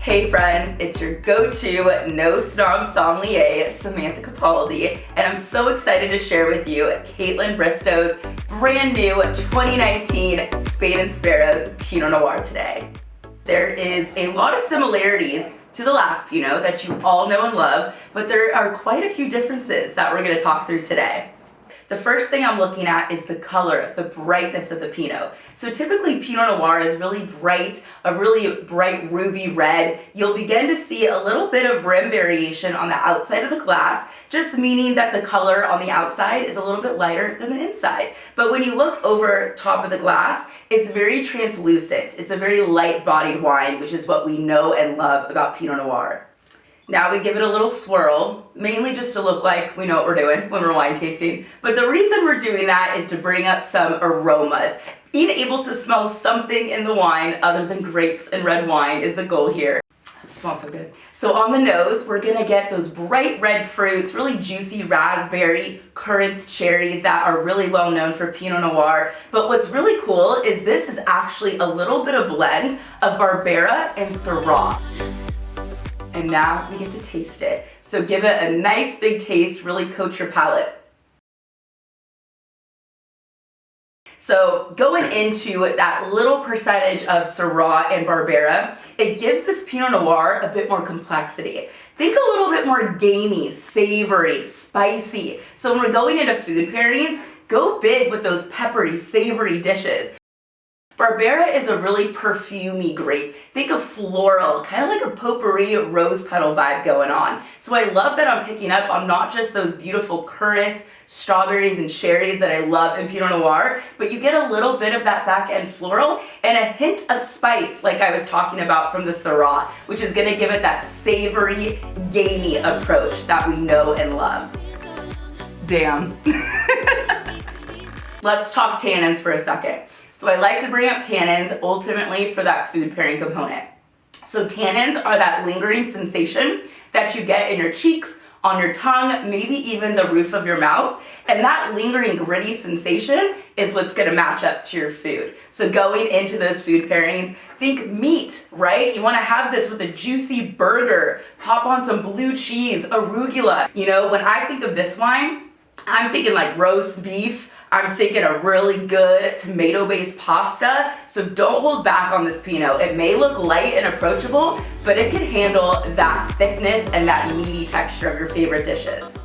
Hey friends, it's your go-to no snob sommelier, Samantha Capaldi, and I'm so excited to share with you Caitlin Bristow's brand new 2019 Spade Sparrows Pinot Noir today. There is a lot of similarities to the last Pinot that you all know and love, but there are quite a few differences that we're going to talk through today. The first thing I'm looking at is the color, the brightness of the Pinot. So typically Pinot Noir is really bright, a really bright ruby red. You'll begin to see a little bit of rim variation on the outside of the glass, just meaning that the color on the outside is a little bit lighter than the inside. But when you look over top of the glass, it's very translucent. It's a very light-bodied wine, which is what we know and love about Pinot Noir. Now we give it a little swirl, mainly just to look like we know what we're doing when we're wine tasting. But the reason we're doing that is to bring up some aromas. Being able to smell something in the wine other than grapes and red wine is the goal here. It smells so good. So on the nose, we're gonna get those bright red fruits, really juicy raspberry, currants, cherries that are really well known for Pinot Noir. But what's really cool is this is actually a little bit of blend of Barbera and Syrah. And now we get to taste it. So give it a nice big taste, really coat your palate. So going into that little percentage of Syrah and Barbera, it gives this Pinot Noir a bit more complexity. Think a little bit more gamey, savory, spicy. So when we're going into food pairings, go big with those peppery, savory dishes. Barbera is a really perfumey grape. Think of floral, kind of like a potpourri rose petal vibe going on. So I love that I'm picking up on not just those beautiful currants, strawberries, and cherries that I love in Pinot Noir, but you get a little bit of that back end floral and a hint of spice like I was talking about from the Syrah, which is gonna give it that savory, gamey approach that we know and love. Damn. Let's talk tannins for a second. So I like to bring up tannins ultimately for that food pairing component. So tannins are that lingering sensation that you get in your cheeks, on your tongue, maybe even the roof of your mouth. And that lingering gritty sensation is what's gonna match up to your food. So going into those food pairings, think meat, right? You wanna have this with a juicy burger, pop on some blue cheese, arugula. You know, when I think of this wine, I'm thinking like roast beef, I'm thinking a really good tomato-based pasta, so don't hold back on this Pinot. It may look light and approachable, but it can handle that thickness and that meaty texture of your favorite dishes.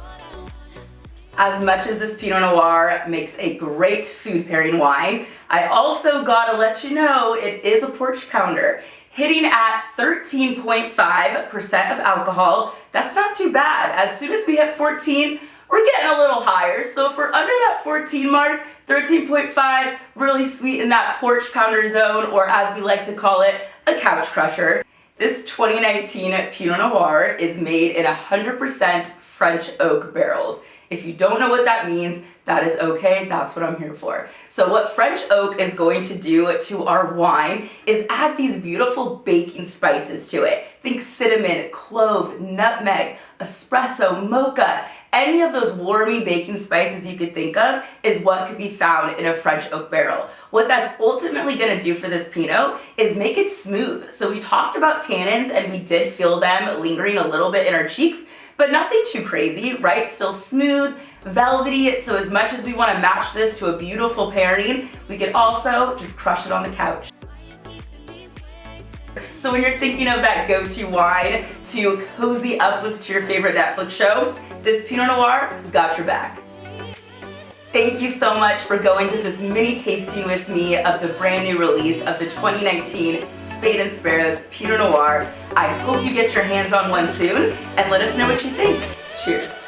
As much as this Pinot Noir makes a great food pairing wine, I also gotta let you know it is a porch pounder. Hitting at 13.5% of alcohol, that's not too bad. As soon as we hit 14, we're getting a little higher. So if we're under that 14 mark, 13.5, really sweet in that porch pounder zone, or as we like to call it, a couch crusher. This 2019 Pinot Noir is made in 100% French oak barrels. If you don't know what that means, that is okay, that's what I'm here for. So what French oak is going to do to our wine is add these beautiful baking spices to it. Think cinnamon, clove, nutmeg, espresso, mocha. Any of those warming baking spices you could think of is what could be found in a French oak barrel. What that's ultimately gonna do for this Pinot is make it smooth. So we talked about tannins and we did feel them lingering a little bit in our cheeks, but nothing too crazy, right? Still smooth, velvety, so as much as we wanna match this to a beautiful pairing, we could also just crush it on the couch. So when you're thinking of that go-to wine to cozy up with to your favorite Netflix show, this Pinot Noir has got your back. Thank you so much for going through this mini tasting with me of the brand new release of the 2019 Spade Sparrows Pinot Noir. I hope you get your hands on one soon and let us know what you think. Cheers.